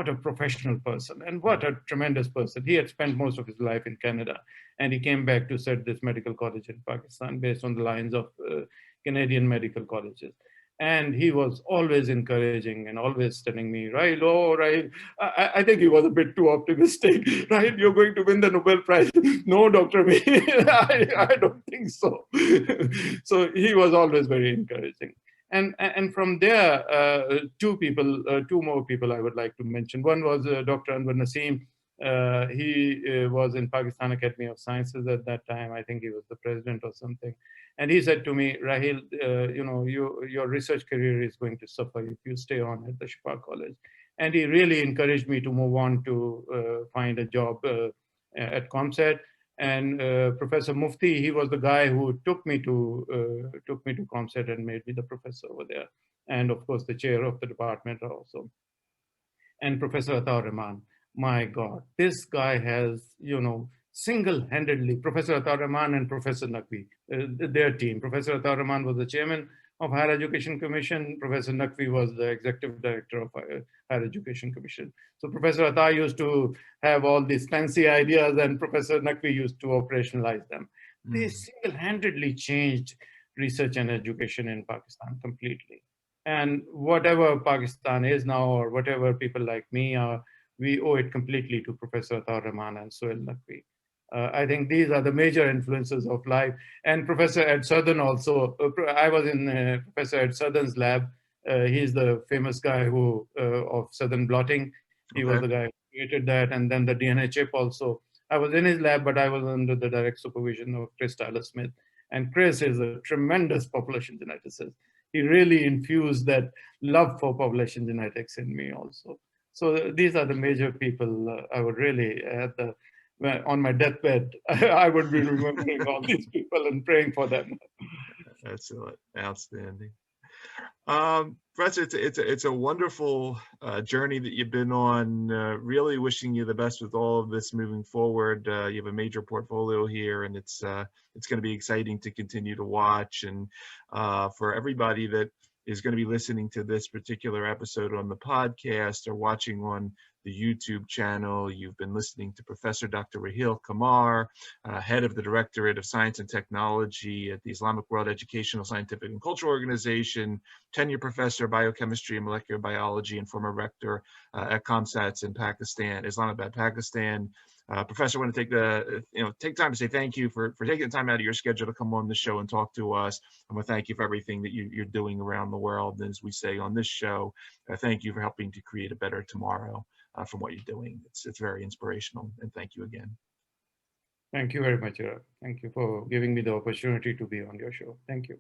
a professional person, and what a tremendous person. He had spent most of his life in Canada, and he came back to set this medical college in Pakistan based on the lines of Canadian medical colleges. And he was always encouraging and always telling me, Raheel, I think he was a bit too optimistic. Raheel, you're going to win the Nobel Prize. No, Dr. Amin, I don't think so. So he was always very encouraging. And from there, two more people I would like to mention. One was Dr. Anwar Naseem. He was in Pakistan Academy of Sciences at that time. I think he was the president or something. And he said to me, Raheel, your research career is going to suffer if you stay on at the Shifa College. And he really encouraged me to move on to find a job at COMSAT. And Professor Mufti, he was the guy who took me to COMSAT and made me the professor over there, and of course the chair of the department also. And Professor Atar Rahman, my God, this guy has, single-handedly, Professor Atar Rahman and Professor Naqvi, their team. Professor Atar Rahman was the chairman of Higher Education Commission. Professor Naqvi was the executive director of Higher Education Commission. So Professor Atar used to have all these fancy ideas, and Professor Naqvi used to operationalize them. They single-handedly changed research and education in Pakistan completely. And whatever Pakistan is now, or whatever people like me are, we owe it completely to Professor Atar Rahman and Sohail Naqvi. I think these are the major influences of life. And Professor Ed Southern also. I was in Professor Ed Southern's lab. He's the famous guy who of Southern blotting. He was the guy who created that, and then the DNA chip also. I was in his lab, but I was under the direct supervision of Chris Tyler Smith. And Chris is a tremendous population geneticist. He really infused that love for population genetics in me also. So these are the major people I would really, on my deathbed, I would be remembering all these people and praying for them. Excellent, outstanding. Professor, it's a wonderful journey that you've been on. Really wishing you the best with all of this moving forward. You have a major portfolio here, and it's going to be exciting to continue to watch. And for everybody that is going to be listening to this particular episode on the podcast or watching on the YouTube channel, you've been listening to Professor Dr. Raheel Qamar, head of the Directorate of Science and Technology at the Islamic World Educational, Scientific and Cultural Organization, tenured professor of biochemistry and molecular biology, and former rector at COMSATS in Pakistan, Islamabad, Pakistan. Professor, I want to take time to say thank you for taking the time out of your schedule to come on the show and talk to us. I want to thank you for everything that you're doing around the world. And as we say on this show, thank you for helping to create a better tomorrow from what you're doing. It's very inspirational, and thank you again. Thank you very much, Thank you for giving me the opportunity to be on your show. Thank you.